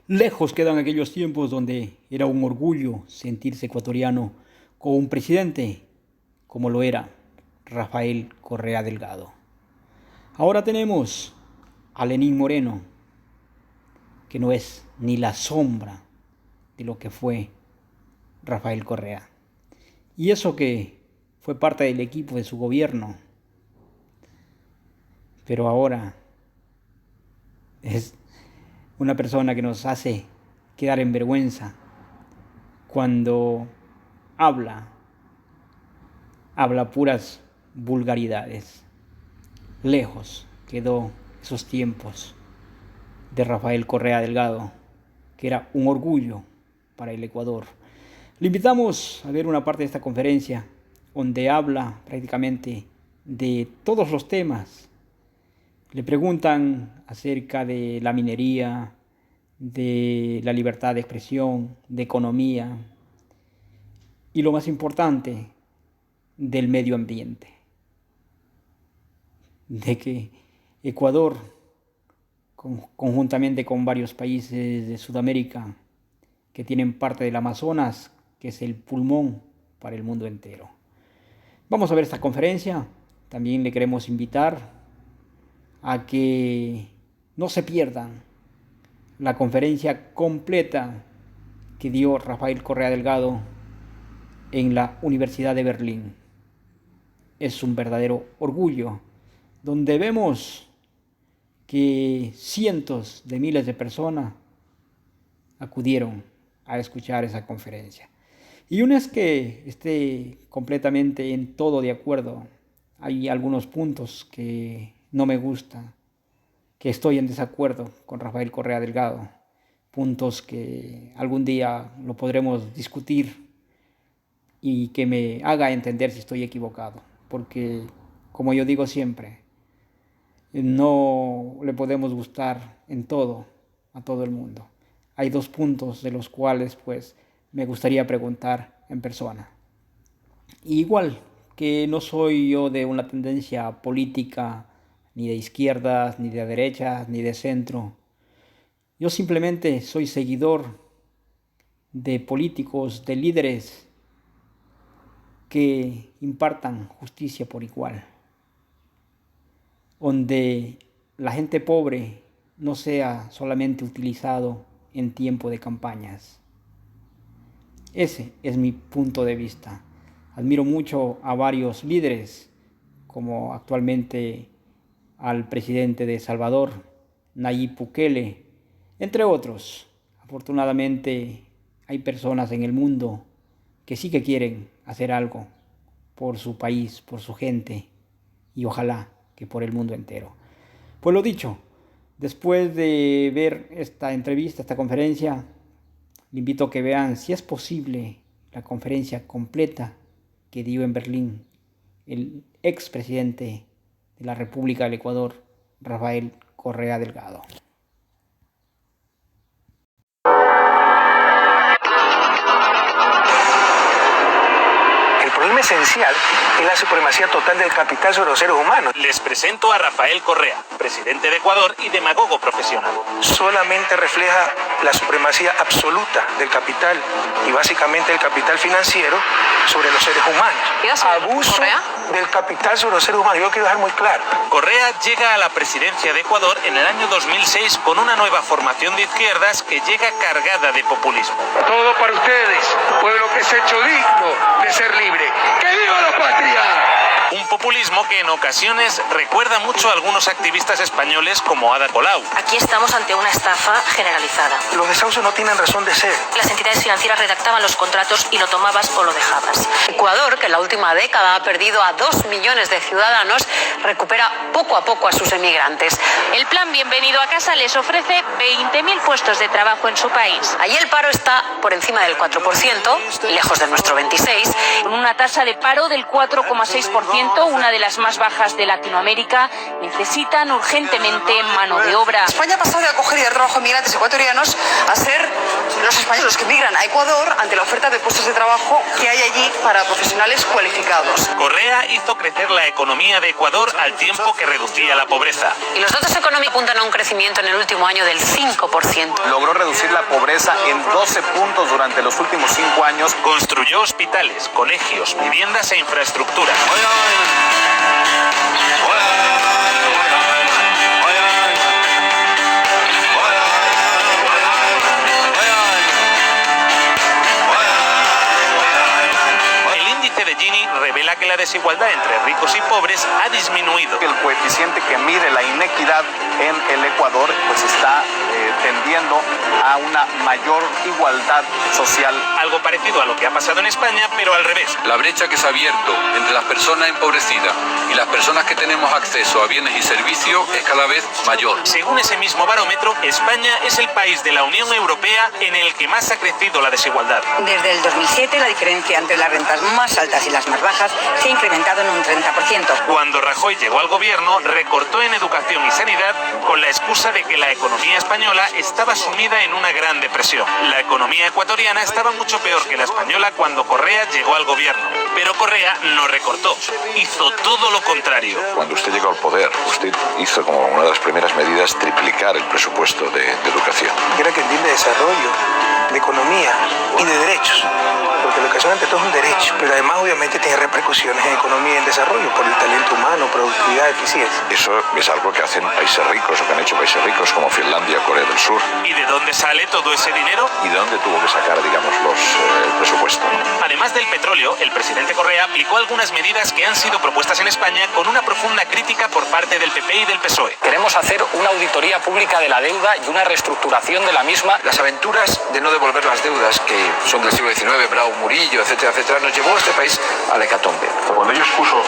Lejos quedan aquellos tiempos donde era un orgullo sentirse ecuatoriano con un presidente como lo era Rafael Correa Delgado. Ahora tenemos a Lenín Moreno, que no es ni la sombra de lo que fue Rafael Correa. Y eso que fue parte del equipo de su gobierno, pero ahora es una persona que nos hace quedar en vergüenza cuando habla puras vulgaridades. Lejos quedó esos tiempos de Rafael Correa Delgado, que era un orgullo para el Ecuador. Le invitamos a ver una parte de esta conferencia donde habla prácticamente de todos los temas. Le preguntan acerca de la minería, de la libertad de expresión, de economía y lo más importante, del medio ambiente. De que Ecuador, conjuntamente con varios países de Sudamérica que tienen parte del Amazonas, que es el pulmón para el mundo entero. Vamos a ver esta conferencia. También le queremos invitar a que no se pierdan la conferencia completa que dio Rafael Correa Delgado en la Universidad de Berlín. Es un verdadero orgullo, donde vemos que cientos de miles de personas acudieron a escuchar esa conferencia. Y una es que esté completamente en todo de acuerdo. Hay algunos puntos que no me gustan, que estoy en desacuerdo con Rafael Correa Delgado, puntos que algún día lo podremos discutir y que me haga entender si estoy equivocado, porque como yo digo siempre, no le podemos gustar en todo a todo el mundo. Hay dos puntos de los cuales pues me gustaría preguntar en persona. Y igual que no soy yo de una tendencia política ni de izquierdas, ni de derechas, ni de centro. Yo simplemente soy seguidor de políticos, de líderes que impartan justicia por igual, donde la gente pobre no sea solamente utilizado en tiempo de campañas. Ese es mi punto de vista. Admiro mucho a varios líderes, como actualmente al presidente de Salvador, Nayib Bukele, entre otros. Afortunadamente hay personas en el mundo que sí que quieren hacer algo por su país, por su gente, y ojalá que por el mundo entero. Pues lo dicho, después de ver esta entrevista, esta conferencia, le invito a que vean si es posible la conferencia completa que dio en Berlín el expresidente de la República del Ecuador, Rafael Correa Delgado. El problema esencial es la supremacía total del capital sobre los seres humanos. Les presento a Rafael Correa, presidente de Ecuador y demagogo profesional. Solamente refleja la supremacía absoluta del capital y básicamente el capital financiero sobre los seres humanos. Abuso del capital sobre los seres humanos. Yo quiero dejar muy claro. Correa llega a la presidencia de Ecuador en el año 2006 con una nueva formación de izquierdas que llega cargada de populismo. Todo para ustedes, pueblo que se ha hecho digno de ser libre. ¡Que viva la patria! Un populismo que en ocasiones recuerda mucho a algunos activistas españoles como Ada Colau. Aquí estamos ante una estafa generalizada. Los desahucios no tienen razón de ser. Las entidades financieras redactaban los contratos y lo tomabas o lo dejabas. Ecuador, que en la última década ha perdido a 2 millones de ciudadanos, recupera poco a poco a sus emigrantes. El plan Bienvenido a Casa les ofrece 20.000 puestos de trabajo en su país. Allí el paro está por encima del 4%, lejos de nuestro 26%. Con una tasa de paro del 4,6%. 1%, una de las más bajas de Latinoamérica, necesitan urgentemente mano de obra. España ha pasado de acoger y dar trabajo a migrantes ecuatorianos a ser los españoles los que migran a Ecuador ante la oferta de puestos de trabajo que hay allí para profesionales cualificados. Correa hizo crecer la economía de Ecuador al tiempo que reducía la pobreza. Y los datos económicos apuntan a un crecimiento en el último año del 5%. Logró reducir la pobreza en 12 puntos durante los últimos 5 años. Construyó hospitales, colegios, viviendas e infraestructura. Revela que la desigualdad entre ricos y pobres ha disminuido. El coeficiente que mide la inequidad en el Ecuador pues está tendiendo a una mayor igualdad social. Algo parecido a lo que ha pasado en España, pero al revés. La brecha que se ha abierto entre las personas empobrecidas y las personas que tenemos acceso a bienes y servicios es cada vez mayor. Según ese mismo barómetro, España es el país de la Unión Europea en el que más ha crecido la desigualdad. Desde el 2007 la diferencia entre las rentas más altas y las más bajas se ha incrementado en un 30%. Cuando Rajoy llegó al gobierno, recortó en educación y sanidad con la excusa de que la economía española estaba sumida en una gran depresión. La economía ecuatoriana estaba mucho peor que la española cuando Correa llegó al gobierno. Pero Correa no recortó, hizo todo lo contrario. Cuando usted llegó al poder, usted hizo como una de las primeras medidas triplicar el presupuesto de educación. Quiero que entienda de desarrollo, de economía y de derechos. Porque la educación ante todo es un derecho, pero además obviamente tiene repercusiones en economía y en desarrollo por el talento humano, productividad, eficiencia. Eso es algo que hacen países ricos o que han hecho países ricos como Finlandia o Corea del Sur. ¿Y de dónde sale todo ese dinero? ¿Y de dónde tuvo que sacar, digamos, el presupuesto? Además del petróleo, el presidente Correa aplicó algunas medidas que han sido propuestas en España con una profunda crítica por parte del PP y del PSOE. Queremos hacer una auditoría pública de la deuda y una reestructuración de la misma. Las aventuras de no devolver las deudas, que son del siglo XIX, Bravo, Murillo, etcétera, etcétera, nos llevó a este país a la hecatombe. Cuando yo escucho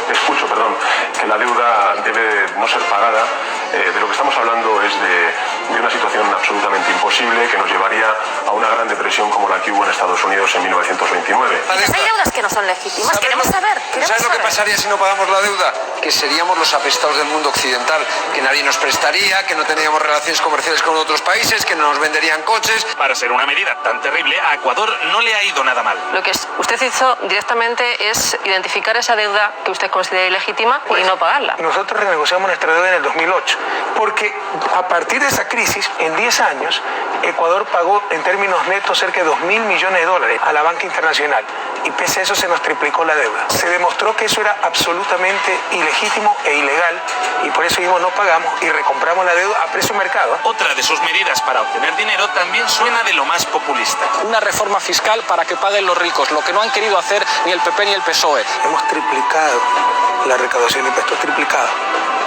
que la deuda debe no ser pagada, de lo que estamos hablando es de una situación absolutamente imposible que nos llevaría a una gran depresión como la que hubo en Estados Unidos en 1929. Hay deudas que no son legítimas. Queremos saber. ¿Sabes lo que pasaría si no pagamos la deuda? Que seríamos los apestados del mundo occidental, que nadie nos prestaría, que no teníamos relaciones comerciales con otros países, que no nos venderían coches. Para ser una medida tan terrible, a Ecuador no le ha ido nada mal. Lo que usted hizo directamente es identificar esa deuda que usted considera ilegítima y no pagarla. Nosotros renegociamos nuestra deuda en el 2008, porque a partir de esa crisis, en 10 años, Ecuador pagó en términos netos cerca de $2.000 millones a la banca internacional, y pese a eso se nos triplicó la deuda. Se demostró que eso era absolutamente ilegítimo e ilegal, y por eso mismo no pagamos y recompramos la deuda a precio mercado. Otra de sus medidas para obtener dinero también suena de lo más populista. Una reforma fiscal para que paguen los ricos, lo que no han querido hacer ni el PP ni el PSOE. Hemos triplicado la recaudación de impuestos, triplicado.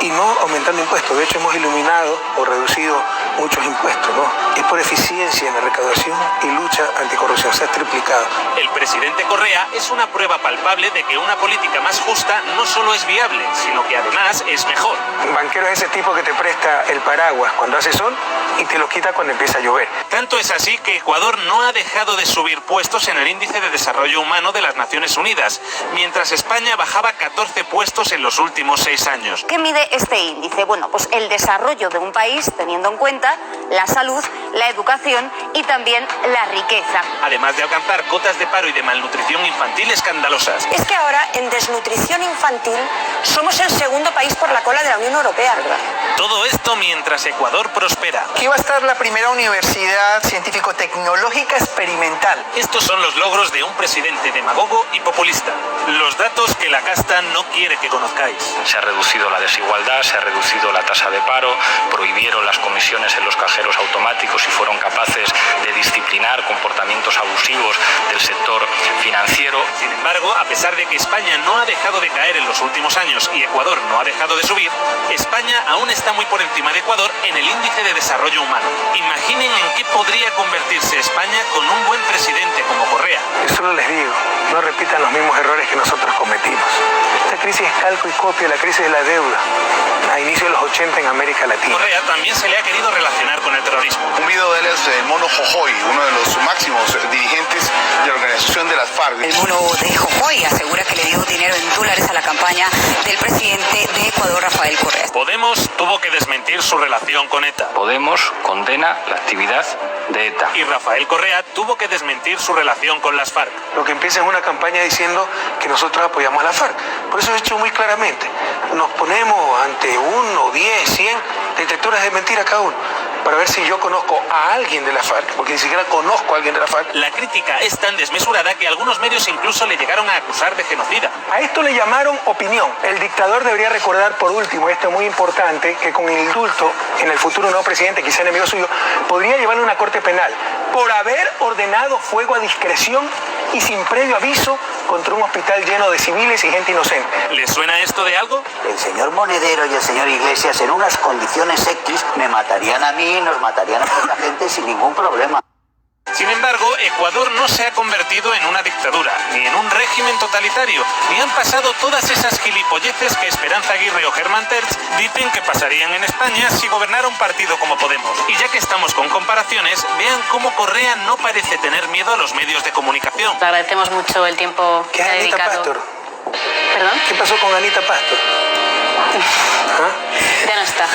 Y no aumentando impuestos, de hecho hemos eliminado o reducido muchos impuestos, ¿no? Es por eficiencia en la recaudación y lucha anticorrupción, se ha triplicado. El presidente Correa es una prueba palpable de que una política más justa no solo es viable, sino que además es mejor. El banquero es ese tipo que te presta el paraguas cuando hace sol y te lo quita cuando empieza a llover. Tanto es así que Ecuador no ha dejado de subir puestos en el Índice de Desarrollo Humano de las Naciones Unidas, mientras España bajaba 14 puestos en los últimos 6 años. ¿Qué mide este índice? Bueno, pues el desarrollo de un país teniendo en cuenta la salud, la educación y también la riqueza. Además de alcanzar cotas de paro y de malnutrición infantil escandalosas. Es que ahora en desnutrición infantil somos el segundo país por la cola de la Unión Europea, ¿verdad? Todo esto mientras Ecuador prospera. Aquí va a estar la primera universidad científico-tecnológica experimental. Estos son los logros de un presidente demagogo y populista. Los datos que la casta no quiere que conozcáis. Se ha reducido la desigualdad, se ha reducido la tasa de paro, prohibieron las comisiones en los cajeros automáticos y fueron capaces de disciplinar comportamientos abusivos del sector financiero. Sin embargo, a pesar de que España no ha dejado de caer en los últimos años y Ecuador no ha dejado de subir, España aún está muy por encima de Ecuador en el índice de desarrollo humano. Imaginen en qué podría convertirse España con un buen presidente como Correa. Yo solo les digo, no repitan los mismos errores que nosotros cometimos. Esta crisis es calco y copia de la crisis de la deuda a inicio de los 80 en América Latina. Correa también se le ha querido relacionar con el terrorismo. Un video de él es el Mono Jojoy, uno de los máximos dirigentes de la organización negociación de las FARC. El mono de Jujuy asegura que le dio dinero en dólares a la campaña del presidente de Ecuador, Rafael Correa. Podemos tuvo que desmentir su relación con ETA. Podemos condena la actividad de ETA. Y Rafael Correa tuvo que desmentir su relación con las FARC. Lo que empieza es una campaña diciendo que nosotros apoyamos a la FARC. Por eso he dicho muy claramente, nos ponemos ante 1, 10, 100 detectores de mentira cada uno, para ver si yo conozco a alguien de la FARC, porque ni siquiera conozco a alguien de la FARC. La crítica es tan desmesurada que algunos medios incluso le llegaron a acusar de genocida. A esto le llamaron opinión. El dictador debería recordar, por último, esto es muy importante, que con el indulto en el futuro nuevo presidente, quizá enemigo suyo, podría llevarle a una corte penal por haber ordenado fuego a discreción y sin previo aviso contra un hospital lleno de civiles y gente inocente. ¿Les suena esto de algo? El señor Monedero y el señor Iglesias en unas condiciones X me matarían a mí, nos matarían a mucha gente sin ningún problema. Sin embargo, Ecuador no se ha convertido en una dictadura, ni en un régimen totalitario, ni han pasado todas esas gilipolleces que Esperanza Aguirre o Germán Tertsch dicen que pasarían en España si gobernara un partido como Podemos. Y ya que estamos con comparaciones, vean cómo Correa no parece tener miedo a los medios de comunicación. Le agradecemos mucho el tiempo que ha Anita dedicado. Pastor? ¿Perdón? ¿Qué pasó con Anita Pastor? Ya no está.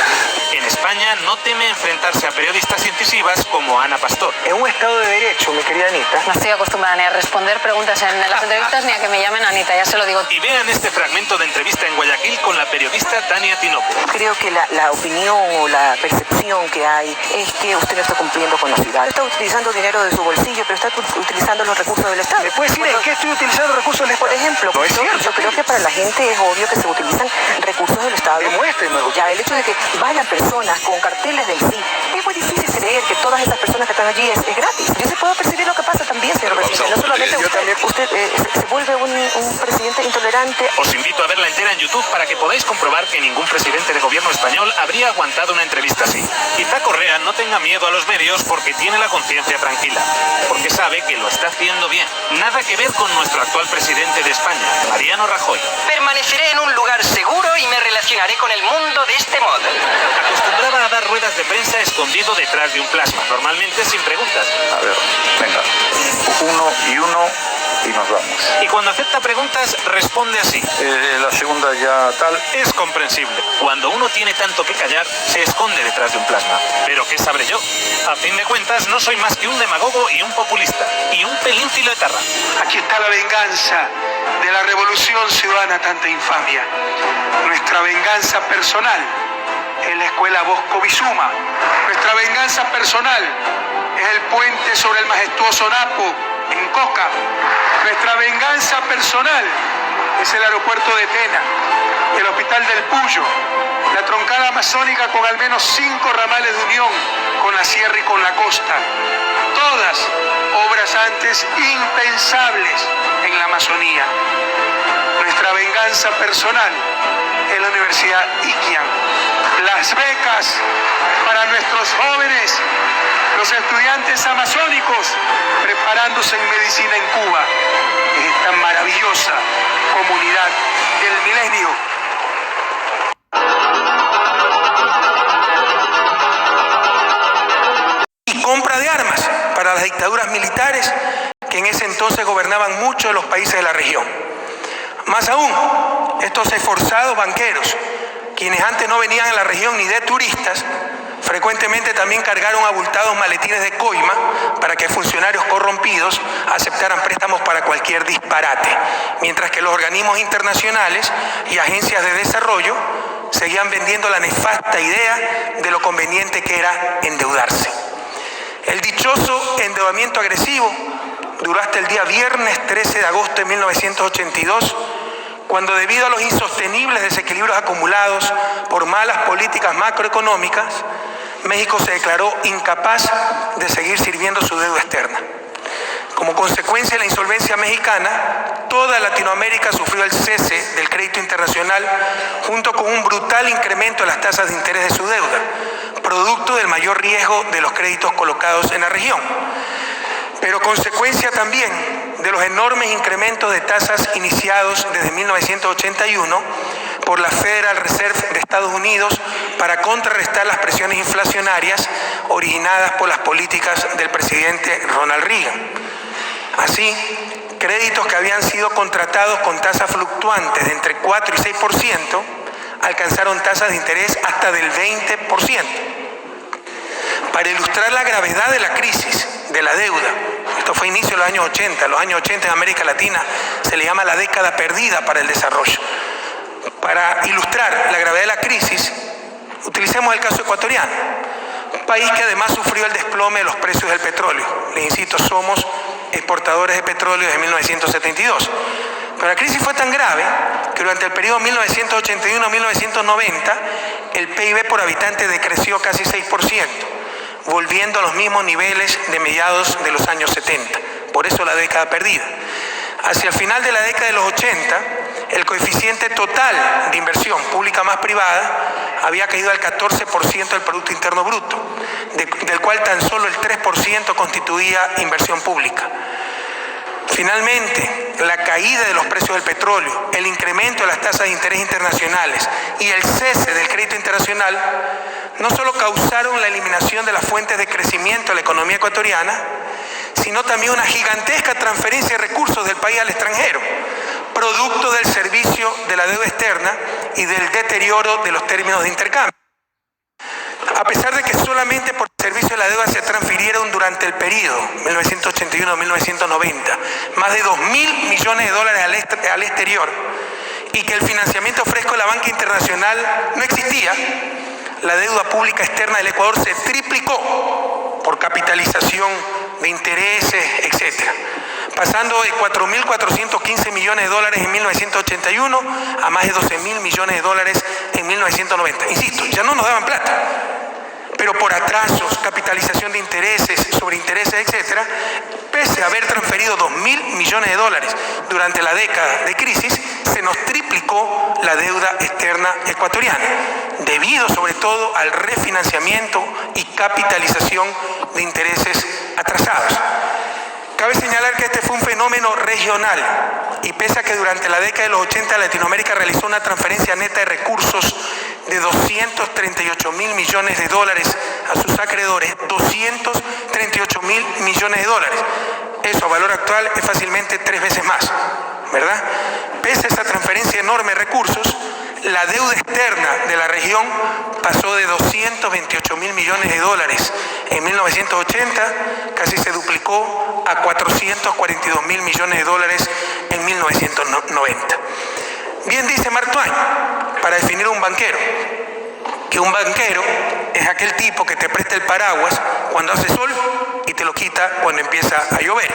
En España no teme enfrentarse a periodistas incisivas como Ana Pastor. En un Estado de Derecho, mi querida Anita. No estoy acostumbrada ni a responder preguntas en las entrevistas ni a que me llamen Anita, ya se lo digo. Y vean este fragmento de entrevista en Guayaquil con la periodista Tania Tinoco. Creo que la opinión o la percepción que hay es que usted no está cumpliendo con la ciudad. Está utilizando dinero de su bolsillo, pero está utilizando los recursos del Estado. ¿Me puede decir en qué estoy utilizando recursos del Estado? Por ejemplo, no es cierto. Yo creo que para la gente es obvio que se utilizan recursos del Estado. Demuéstrenmelo. Ya el hecho de que vayan personas con carteles del sí, es muy difícil creer que todas esas personas que están allí es gratis. Yo se puedo percibir lo que pasa también, señor presidente. No solamente usted se vuelve un presidente intolerante. Os invito a verla entera en YouTube para que podáis comprobar que ningún presidente de gobierno español habría aguantado una entrevista así. Quizá Correa no tenga miedo a los medios porque tiene la conciencia tranquila, porque sabe que lo está haciendo bien. Nada que ver con nuestro actual presidente de España, Mariano Rajoy. Permaneceré en un lugar seguro y me relacionaré con el mundo de este modo. Acostumbraba a dar ruedas de prensa escondido detrás de un plasma, normalmente sin preguntas. A ver, venga, uno y nos vamos. Y cuando acepta preguntas, responde así. La segunda ya tal. Es comprensible. Cuando uno tiene tanto que callar, se esconde detrás de un plasma. ¿Pero qué sabré yo? A fin de cuentas, no soy más que un demagogo y un populista. Y un pelín filoetarra. Aquí está la venganza de la revolución ciudadana, tanta infamia. Nuestra venganza personal en la escuela Bosco Bizuma. Nuestra venganza personal es el puente sobre el majestuoso Napo en Coca. Nuestra venganza personal es el aeropuerto de Tena, el hospital del Puyo, la troncada amazónica con al menos 5 ramales de unión con la sierra y con la costa. Todas obras antes impensables en la Amazonía. Nuestra venganza personal es la Universidad Iquian. Las becas para nuestros jóvenes, los estudiantes amazónicos preparándose en medicina en Cuba, en esta maravillosa comunidad del milenio. Y compra de armas para las dictaduras militares que en ese entonces gobernaban muchos de los países de la región. Más aún, estos esforzados banqueros, quienes antes no venían a la región ni de turistas, frecuentemente también cargaron abultados maletines de coima para que funcionarios corrompidos aceptaran préstamos para cualquier disparate, mientras que los organismos internacionales y agencias de desarrollo seguían vendiendo la nefasta idea de lo conveniente que era endeudarse. El dichoso endeudamiento agresivo duró hasta el día viernes 13 de agosto de 1982, cuando debido a los insostenibles desequilibrios acumulados por malas políticas macroeconómicas, México se declaró incapaz de seguir sirviendo su deuda externa. Como consecuencia de la insolvencia mexicana, toda Latinoamérica sufrió el cese del crédito internacional junto con un brutal incremento de las tasas de interés de su deuda, producto del mayor riesgo de los créditos colocados en la región, pero consecuencia también de los enormes incrementos de tasas iniciados desde 1981 por la Federal Reserve de Estados Unidos para contrarrestar las presiones inflacionarias originadas por las políticas del presidente Ronald Reagan. Así, créditos que habían sido contratados con tasas fluctuantes de entre 4 y 6%, alcanzaron tasas de interés hasta del 20%. Para ilustrar la gravedad de la crisis de la deuda, esto fue inicio de los años 80, los años 80 en América Latina se le llama la década perdida para el desarrollo. Para ilustrar la gravedad de la crisis, utilicemos el caso ecuatoriano, un país que además sufrió el desplome de los precios del petróleo. Les insisto, somos exportadores de petróleo desde 1972. Pero la crisis fue tan grave que durante el periodo 1981-1990 el PIB por habitante decreció casi 6%, volviendo a los mismos niveles de mediados de los años 70. Por eso la década perdida. Hacia el final de la década de los 80, el coeficiente total de inversión pública más privada había caído al 14% del Producto Interno Bruto, del cual tan solo el 3% constituía inversión pública. Finalmente, la caída de los precios del petróleo, el incremento de las tasas de interés internacionales y el cese del crédito internacional no solo causaron la eliminación de las fuentes de crecimiento de la economía ecuatoriana, sino también una gigantesca transferencia de recursos del país al extranjero, producto del servicio de la deuda externa y del deterioro de los términos de intercambio. A pesar de que solamente por el servicio de la deuda se transfirieron durante el periodo 1981-1990 más de 2.000 millones de dólares al exterior y que el financiamiento fresco de la banca internacional no existía, la deuda pública externa del Ecuador se triplicó por capitalización de intereses, etc., pasando de 4.415 millones de dólares en 1981 a más de 12.000 millones de dólares en 1990. Insisto, ya no nos daban plata, pero por atrasos, capitalización de intereses, sobreintereses, etc., pese a haber transferido 2.000 millones de dólares durante la década de crisis, se nos triplicó la deuda externa ecuatoriana, debido sobre todo al refinanciamiento y capitalización de intereses atrasados. Cabe señalar que este fue un fenómeno regional y pese a que durante la década de los 80 Latinoamérica realizó una transferencia neta de recursos de 238.000 millones de dólares a sus acreedores, 238.000 millones de dólares. Eso a valor actual es fácilmente 3 veces más, ¿verdad? Pese a esa transferencia enorme de recursos, la deuda externa de la región pasó de 228.000 millones de dólares en 1980, casi se duplicó a 442.000 millones de dólares en 1990. Bien dice Mark Twain, para definir un banquero, que un banquero es aquel tipo que te presta el paraguas cuando hace sol y te lo quita cuando empieza a llover.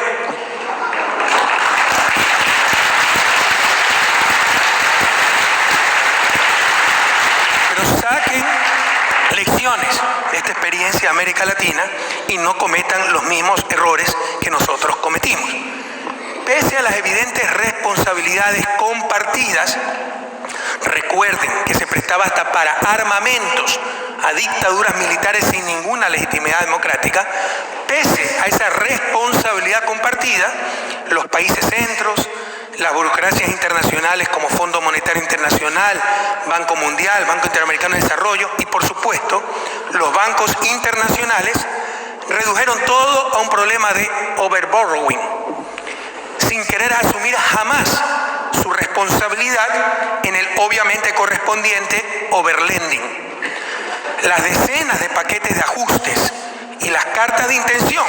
Pero saquen lecciones de esta experiencia de América Latina y no cometan los mismos errores que nosotros cometimos. Pese a las evidentes responsabilidades compartidas, recuerden que se prestaba hasta para armamentos a dictaduras militares sin ninguna legitimidad democrática. Pese a esa responsabilidad compartida, los países centros, las burocracias internacionales como Fondo Monetario Internacional, Banco Mundial, Banco Interamericano de Desarrollo y, por supuesto, los bancos internacionales redujeron todo a un problema de overborrowing, sin querer asumir jamás su responsabilidad en el obviamente correspondiente overlending. Las decenas de paquetes de ajustes y las cartas de intención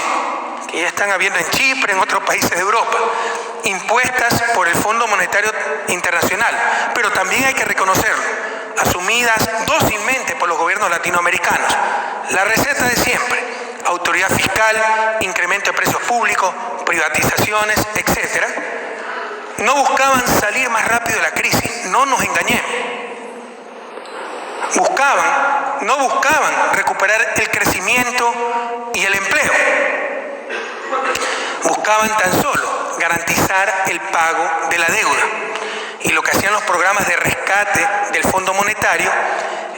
que ya están habiendo en Chipre, en otros países de Europa, impuestas por el Fondo Monetario Internacional, pero también hay que reconocerlo, asumidas dócilmente por los gobiernos latinoamericanos. La receta de siempre: autoridad fiscal, incremento de precios públicos, privatizaciones, etc. No buscaban salir más rápido de la crisis, no nos engañemos. No buscaban recuperar el crecimiento y el empleo. Buscaban tan solo garantizar el pago de la deuda. Y lo que hacían los programas de rescate del Fondo Monetario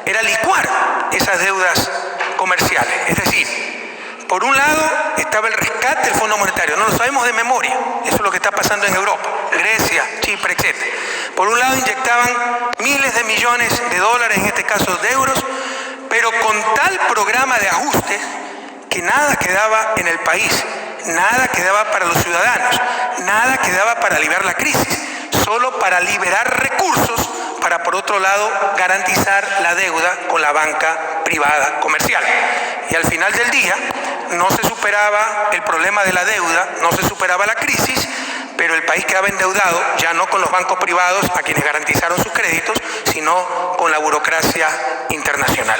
era licuar esas deudas comerciales. Es decir, por un lado estaba el rescate del Fondo Monetario, no lo sabemos de memoria, eso es lo que está pasando en Europa, Grecia, Chipre, etc. Por un lado inyectaban miles de millones de dólares, en este caso de euros, pero con tal programa de ajustes que nada quedaba en el país, Nada quedaba para los ciudadanos, nada quedaba para aliviar la crisis, solo para liberar recursos para, por otro lado, garantizar la deuda con la banca privada comercial. Y al final del día no se superaba el problema de la deuda, no se superaba la crisis, pero el país quedaba endeudado ya no con los bancos privados a quienes garantizaron sus créditos, sino con la burocracia internacional.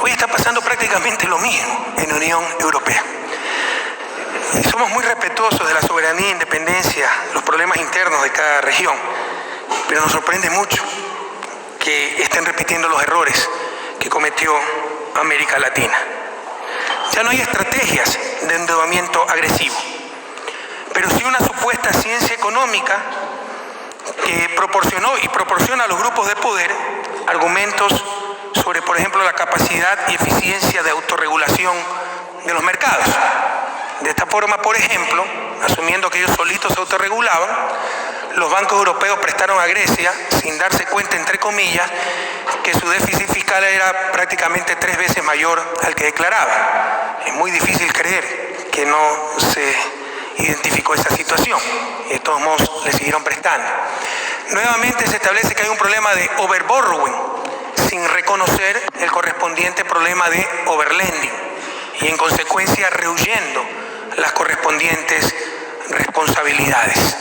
Hoy está pasando prácticamente lo mismo en la Unión Europea. Y somos muy respetuosos de la soberanía e independencia, los problemas internos de cada región, pero nos sorprende mucho que estén repitiendo los errores que cometió América Latina. Ya no hay estrategias de endeudamiento agresivo, pero sí una supuesta ciencia económica que proporcionó y proporciona a los grupos de poder argumentos sobre, por ejemplo, la capacidad y eficiencia de autorregulación de los mercados. De esta forma, por ejemplo, asumiendo que ellos solitos se autorregulaban, los bancos europeos prestaron a Grecia, sin darse cuenta, entre comillas, que su déficit fiscal era prácticamente 3 veces mayor al que declaraba. Es muy difícil creer que no se identificó esa situación y de todos modos le siguieron prestando. Nuevamente se establece que hay un problema de overborrowing, sin reconocer el correspondiente problema de overlending y en consecuencia rehuyendo las correspondientes responsabilidades.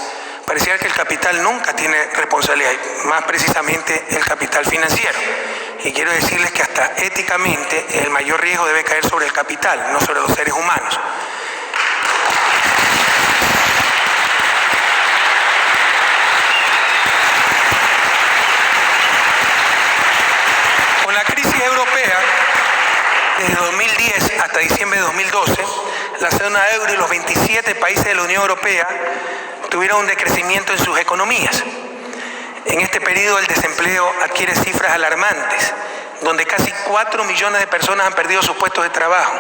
Pareciera que el capital nunca tiene responsabilidad, más precisamente el capital financiero. Y quiero decirles que hasta éticamente el mayor riesgo debe caer sobre el capital, no sobre los seres humanos. Con la crisis europea, desde 2010 hasta diciembre de 2012, la zona euro y los 27 países de la Unión Europea tuvieron un decrecimiento en sus economías. En este periodo el desempleo adquiere cifras alarmantes, donde casi 4 millones de personas han perdido sus puestos de trabajo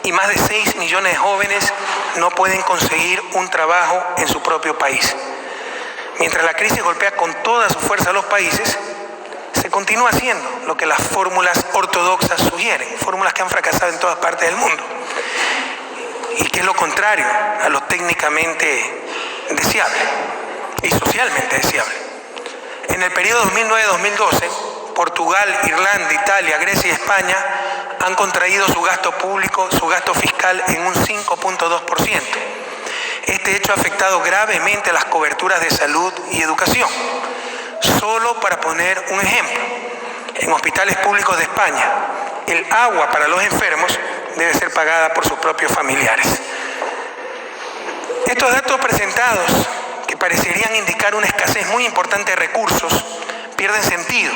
y más de 6 millones de jóvenes no pueden conseguir un trabajo en su propio país. Mientras la crisis golpea con toda su fuerza a los países, se continúa haciendo lo que las fórmulas ortodoxas sugieren, fórmulas que han fracasado en todas partes del mundo, y que es lo contrario a lo técnicamente deseable y socialmente deseable. En el periodo 2009-2012, Portugal, Irlanda, Italia, Grecia y España han contraído su gasto público, su gasto fiscal en un 5.2%. Este hecho ha afectado gravemente a las coberturas de salud y educación. Solo para poner un ejemplo, en hospitales públicos de España, el agua para los enfermos debe ser pagada por sus propios familiares. Estos datos presentados, que parecerían indicar una escasez muy importante de recursos, pierden sentido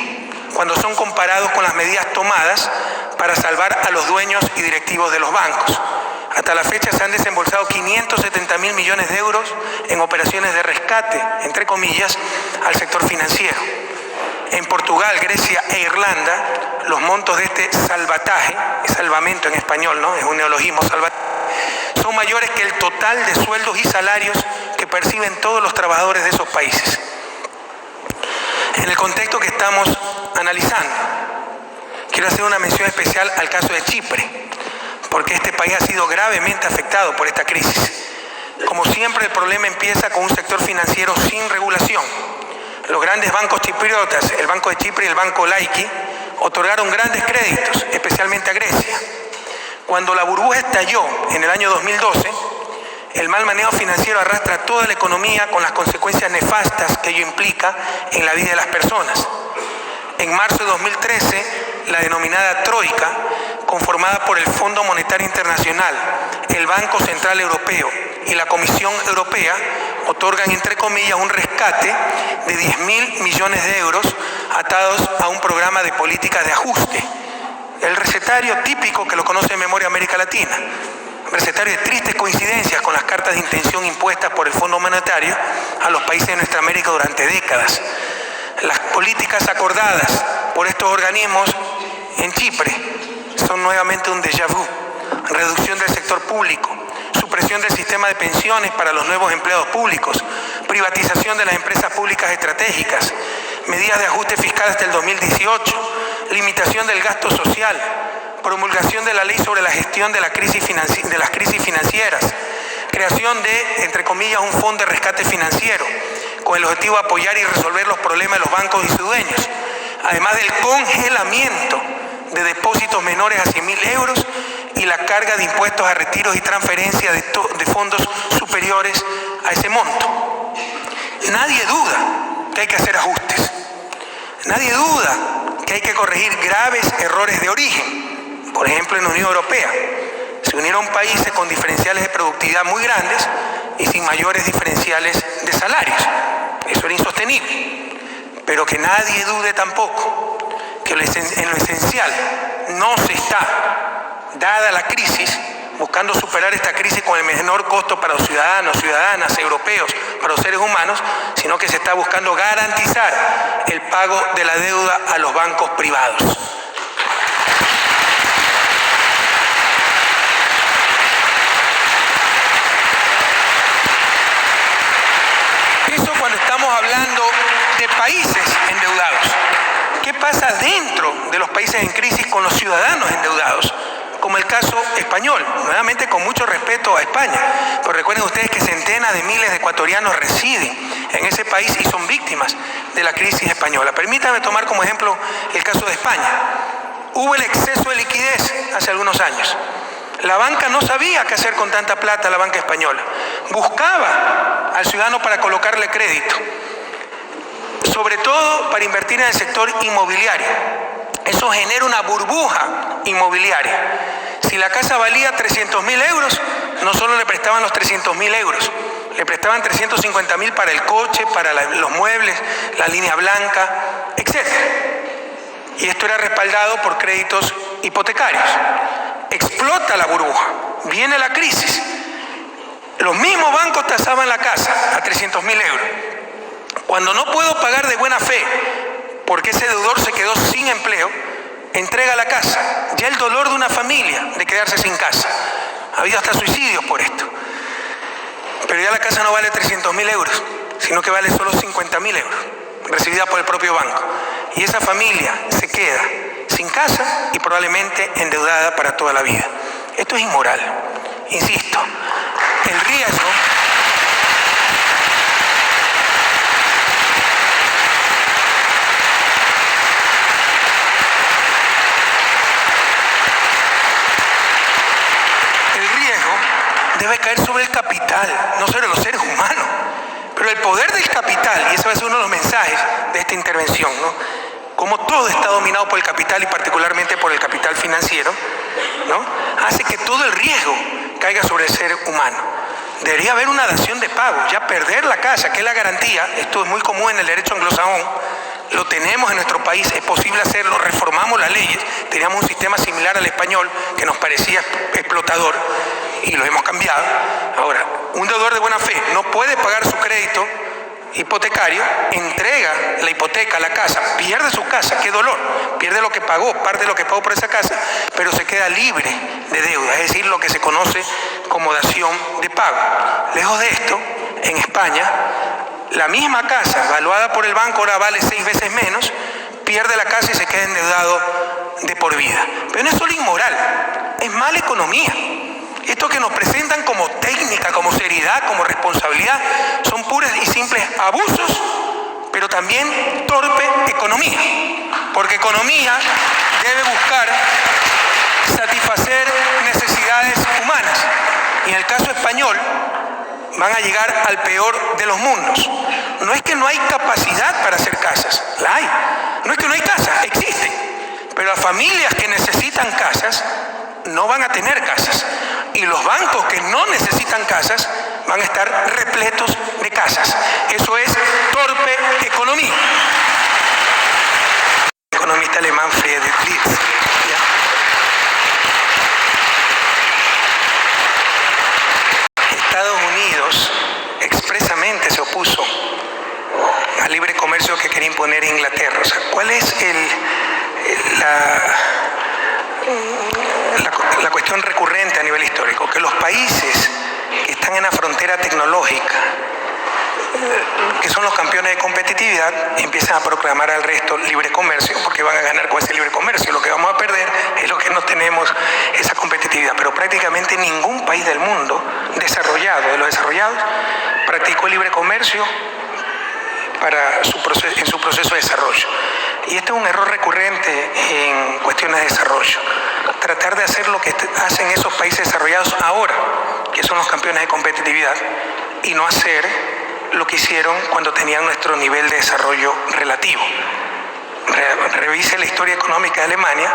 cuando son comparados con las medidas tomadas para salvar a los dueños y directivos de los bancos. Hasta la fecha se han desembolsado 570.000 millones de euros en operaciones de rescate, entre comillas, al sector financiero. En Portugal, Grecia e Irlanda, los montos de este salvataje, salvamento en español, ¿no? Es un neologismo, salvataje, son mayores que el total de sueldos y salarios que perciben todos los trabajadores de esos países. En el contexto que estamos analizando, quiero hacer una mención especial al caso de Chipre, porque este país ha sido gravemente afectado por esta crisis. Como siempre, el problema empieza con un sector financiero sin regulación. Los grandes bancos chipriotas, el Banco de Chipre y el Banco Laiki, otorgaron grandes créditos, especialmente a Grecia. Cuando la burbuja estalló en el año 2012, el mal manejo financiero arrastra toda la economía con las consecuencias nefastas que ello implica en la vida de las personas. En marzo de 2013, la denominada Troika, conformada por el Fondo Monetario Internacional, el Banco Central Europeo y la Comisión Europea, otorgan, entre comillas, un rescate de 10.000 millones de euros atados a un programa de políticas de ajuste. El recetario típico que lo conoce en memoria América Latina. Recetario de tristes coincidencias con las cartas de intención impuestas por el Fondo Monetario a los países de nuestra América durante décadas. Las políticas acordadas por estos organismos en Chipre son nuevamente un déjà vu. Reducción del sector público, supresión supresión del sistema de pensiones para los nuevos empleados públicos, privatización de las empresas públicas estratégicas, medidas de ajuste fiscal hasta el 2018, limitación del gasto social, promulgación de la ley sobre la gestión de las crisis financieras, creación de, entre comillas, un fondo de rescate financiero, con el objetivo de apoyar y resolver los problemas de los bancos y sus dueños, además del congelamiento de depósitos menores a 100.000 euros y la carga de impuestos a retiros y transferencia de fondos superiores a ese monto. Nadie duda que hay que hacer ajustes. Nadie duda que hay que corregir graves errores de origen. Por ejemplo, en la Unión Europea se unieron países con diferenciales de productividad muy grandes y sin mayores diferenciales de salarios. Eso era insostenible. Pero que nadie dude tampoco que en lo esencial no se está, dada la crisis, buscando superar esta crisis con el menor costo para los ciudadanos, ciudadanas, europeos, para los seres humanos, sino que se está buscando garantizar el pago de la deuda a los bancos privados. Eso cuando estamos hablando de países endeudados. ¿Qué pasa dentro de los países en crisis con los ciudadanos endeudados? Como el caso español, nuevamente con mucho respeto a España, pero recuerden ustedes que centenas de miles de ecuatorianos residen en ese país y son víctimas de la crisis española. Permítanme tomar como ejemplo el caso de España. Hubo el exceso de liquidez hace algunos años. La banca no sabía qué hacer con tanta plata, la banca española. Buscaba al ciudadano para colocarle crédito, sobre todo para invertir en el sector inmobiliario. Eso genera una burbuja inmobiliaria. Si la casa valía 300.000 euros, no solo le prestaban los 300.000 euros, le prestaban 350.000 para el coche, para los muebles, la línea blanca, etc. Y esto era respaldado por créditos hipotecarios. Explota la burbuja, viene la crisis. Los mismos bancos tasaban la casa a 300.000 euros. Cuando no puedo pagar de buena fe, porque ese deudor se quedó sin empleo, entrega la casa. Ya el dolor de una familia de quedarse sin casa. Ha habido hasta suicidios por esto. Pero ya la casa no vale 300.000 euros, sino que vale solo 50.000 euros, recibida por el propio banco. Y esa familia se queda sin casa y probablemente endeudada para toda la vida. Esto es inmoral. Insisto, el riesgo... debe caer sobre el capital, no sobre los seres humanos. Pero el poder del capital, y ese va a ser uno de los mensajes de esta intervención, ¿no? Como todo está dominado por el capital y particularmente por el capital financiero, ¿no? Hace que todo el riesgo caiga sobre el ser humano. Debería haber una dación de pago, ya perder la casa, que es la garantía. Esto es muy común en el derecho anglosajón, lo tenemos en nuestro país, es posible hacerlo, reformamos las leyes, teníamos un sistema similar al español que nos parecía explotador y lo hemos cambiado. Ahora, un deudor de buena fe no puede pagar su crédito hipotecario, entrega la hipoteca a la casa, pierde su casa, qué dolor, pierde lo que pagó, parte de lo que pagó por esa casa, pero se queda libre de deuda, es decir, lo que se conoce como dación de pago. Lejos de esto, en España, la misma casa valuada por el banco ahora vale 6 veces menos, pierde la casa y se queda endeudado de por vida. Pero no es solo inmoral, es mala economía. Esto que nos presentan como técnica, como seriedad, como responsabilidad, son puros y simples abusos, pero también torpe economía. Porque economía debe buscar satisfacer necesidades humanas. Y en el caso español, van a llegar al peor de los mundos. No es que no hay capacidad para hacer casas, la hay. No es que no hay casas, existen. Pero las familias que necesitan casas no van a tener casas. Y los bancos que no necesitan casas van a estar repletos de casas. Eso es torpe economía. El economista alemán Friedrich List. Estados Unidos expresamente se opuso al libre comercio que quería imponer Inglaterra. O sea, ¿cuál es la cuestión recurrente a nivel histórico? Que los países están en la frontera tecnológica, que son los campeones de competitividad, empiezan a proclamar al resto libre comercio, porque van a ganar con ese libre comercio. Lo que vamos a perder es lo que no tenemos esa competitividad. Pero prácticamente ningún país del mundo desarrollado, de los desarrollados, practicó el libre comercio en su proceso de desarrollo. Y este es un error recurrente en cuestiones de desarrollo. Tratar de hacer lo que hacen esos países desarrollados ahora, que son los campeones de competitividad, y no hacer lo que hicieron cuando tenían nuestro nivel de desarrollo relativo. Revise la historia económica de Alemania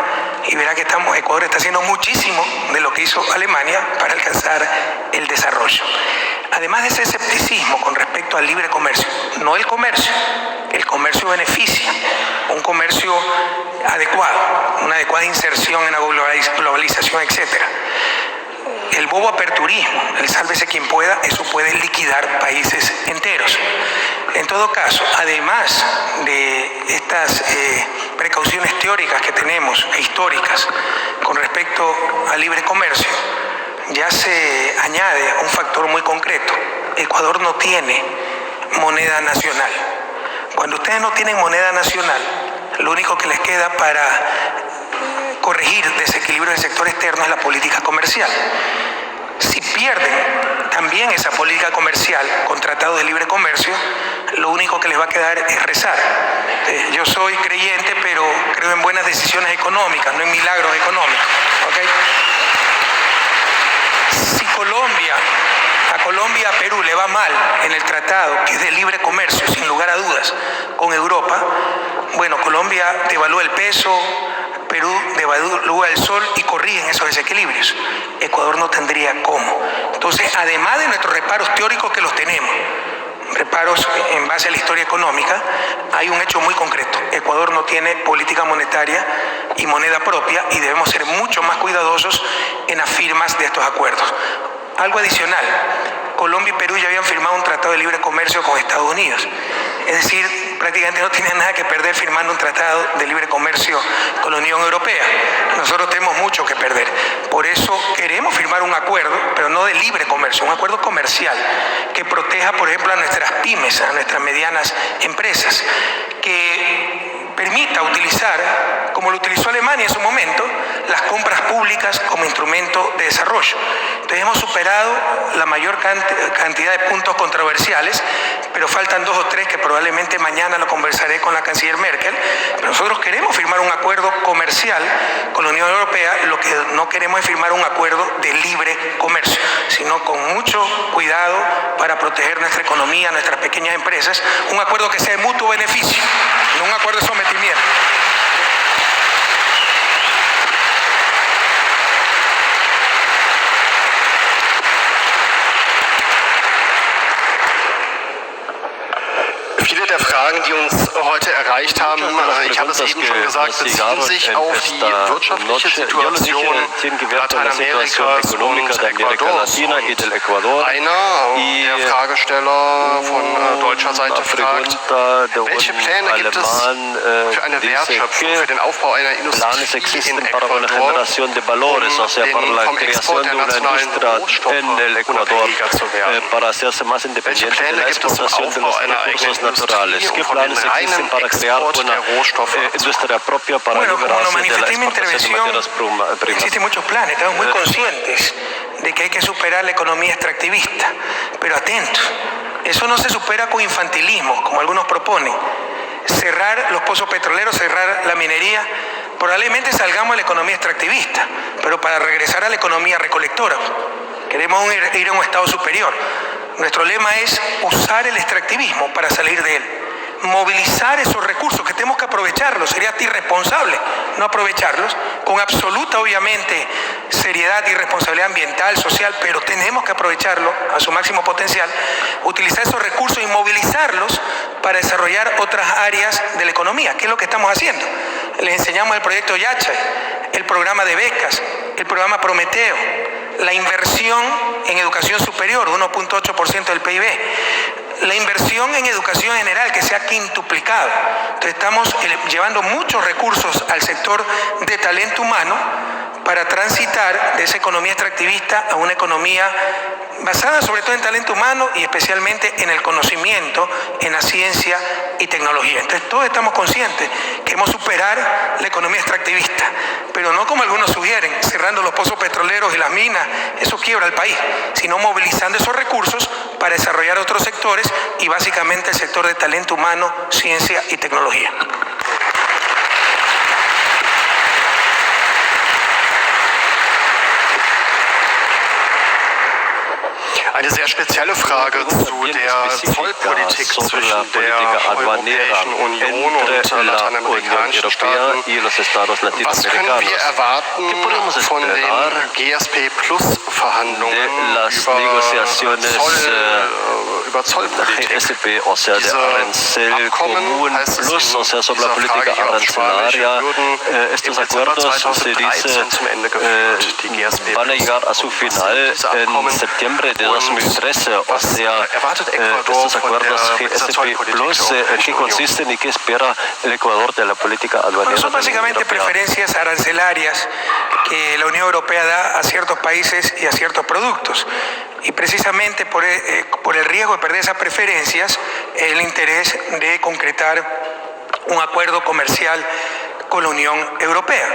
y verá que Ecuador está haciendo muchísimo de lo que hizo Alemania para alcanzar el desarrollo. Además de ese escepticismo con respecto al libre comercio, no el comercio beneficia, un comercio adecuado, una adecuada inserción en la globalización, etc. El bobo aperturismo, el sálvese quien pueda, eso puede liquidar países enteros. En todo caso, además de estas precauciones teóricas que tenemos e históricas con respecto al libre comercio, ya se añade un factor muy concreto. Ecuador no tiene moneda nacional. Cuando ustedes no tienen moneda nacional, lo único que les queda para corregir desequilibrios del sector externo es la política comercial. Si pierden también esa política comercial con tratados de libre comercio, lo único que les va a quedar es rezar. Yo soy creyente, pero creo en buenas decisiones económicas, no en milagros económicos. ¿Okay? Si a Colombia, a Perú le va mal en el tratado, que es de libre comercio, sin lugar a dudas, con Europa, bueno, Colombia devalúa el peso, Perú devalúa el sol y corrigen esos desequilibrios. Ecuador no tendría cómo. Entonces, además de nuestros reparos teóricos que los tenemos, reparos en base a la historia económica, hay un hecho muy concreto. Ecuador no tiene política monetaria y moneda propia y debemos ser mucho más cuidadosos en las firmas de estos acuerdos. Algo adicional, Colombia y Perú ya habían firmado un tratado de libre comercio con Estados Unidos. Es decir, prácticamente no tienen nada que perder firmando un tratado de libre comercio con la Unión Europea. Nosotros tenemos mucho que perder. Por eso queremos firmar un acuerdo, pero no de libre comercio, un acuerdo comercial que proteja, por ejemplo, a nuestras pymes, a nuestras medianas empresas, que permita utilizar, como lo utilizó Alemania en su momento, las compras públicas como instrumento de desarrollo. Entonces hemos superado la mayor cantidad de puntos controversiales, pero faltan 2 o 3 que probablemente mañana lo conversaré con la canciller Merkel. Pero nosotros queremos firmar un acuerdo comercial con la Unión Europea, lo que no queremos es firmar un acuerdo de libre comercio, sino con mucho cuidado para proteger nuestra economía, nuestras pequeñas empresas, un acuerdo que sea de mutuo beneficio, no un acuerdo de sometimiento. Viele der Fragen, die uns heute erreicht haben, ich habe es eben schon gesagt, beziehen sich auf die wirtschaftliche Situation Lateinamerikas und Ecuador. Einer der Fragesteller von deutscher Seite fragt, welche Pläne gibt es für eine Wertschöpfung, für den Aufbau einer Industrie in Ecuador, um vom Export der nationalen Rohstoffe unabhängiger zu werden? Welche Pläne gibt es zum Aufbau einer eigenen naturales. ¿Qué planes existen para crear una industria propia para liberarse de la exportación de materias primas? Existen muchos planes, estamos muy conscientes de que hay que superar la economía extractivista, pero atentos, eso no se supera con infantilismo, como algunos proponen. Cerrar los pozos petroleros, cerrar la minería, probablemente salgamos de la economía extractivista, pero para regresar a la economía recolectora. Queremos ir a un estado superior. Nuestro lema es usar el extractivismo para salir de él. Movilizar esos recursos, que tenemos que aprovecharlos. Sería irresponsable no aprovecharlos, con absoluta, obviamente, seriedad y responsabilidad ambiental, social, pero tenemos que aprovecharlo a su máximo potencial, utilizar esos recursos y movilizarlos para desarrollar otras áreas de la economía, que es lo que estamos haciendo. Les enseñamos el proyecto Yachay, el programa de becas, el programa Prometeo, la inversión en educación superior, 1.8% del PIB, la inversión en educación general que se ha quintuplicado. Entonces estamos llevando muchos recursos al sector de talento humano para transitar de esa economía extractivista a una economía basada sobre todo en talento humano y especialmente en el conocimiento, en la ciencia y tecnología. Entonces todos estamos conscientes que queremos superar la economía extractivista, pero no como algunos sugieren, cerrando los pozos petroleros y las minas, eso quiebra al país, sino movilizando esos recursos para desarrollar otros sectores y básicamente el sector de talento humano, ciencia y tecnología. Eine sehr spezielle Frage zu der Zollpolitik zwischen der Europäischen Union und lateinamerikanischen Staaten. Was können wir erwarten von den GSP-Plus-Verhandlungen über Zollpolitik? Diese Abkommen, heißt es in dieser Frage hier auf Spanisch, würden im Dezember 2013 zum Ende geführt. Die GSP-Plus-Abkommen. 2013, o sea, estos acuerdos GSP Plus, ¿en qué consisten y qué espera el Ecuador de la política aduanera? Bueno, son básicamente preferencias arancelarias que la Unión Europea da a ciertos países y a ciertos productos. Y precisamente por el riesgo de perder esas preferencias, el interés de concretar un acuerdo comercial con la Unión Europea.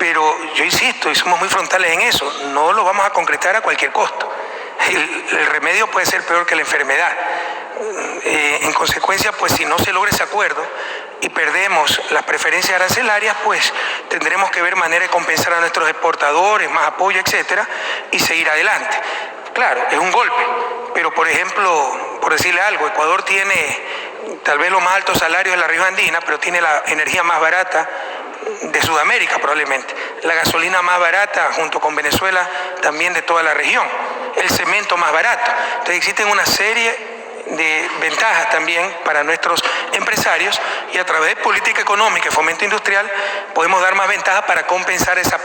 Pero yo insisto, y somos muy frontales en eso, no lo vamos a concretar a cualquier costo. El remedio puede ser peor que la enfermedad. En consecuencia, pues si no se logra ese acuerdo y perdemos las preferencias arancelarias, pues tendremos que ver manera de compensar a nuestros exportadores, más apoyo, etcétera, y seguir adelante. Claro, es un golpe, pero por ejemplo, por decirle algo, Ecuador tiene tal vez los más altos salarios de la región andina, pero tiene la energía más barata de Sudamérica probablemente, la gasolina más barata junto con Venezuela también de toda la región, el cemento más barato. Entonces existen una serie de ventajas también para nuestros empresarios y a través de política económica y fomento industrial podemos dar más ventajas para compensar esa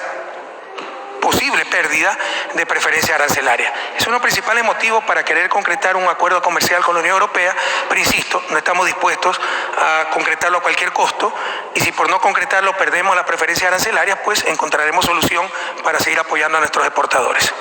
posible pérdida de preferencia arancelaria. Es uno de los principales motivos para querer concretar un acuerdo comercial con la Unión Europea, pero insisto, no estamos dispuestos a concretarlo a cualquier costo y si por no concretarlo perdemos las preferencias arancelarias, pues encontraremos solución para seguir apoyando a nuestros exportadores.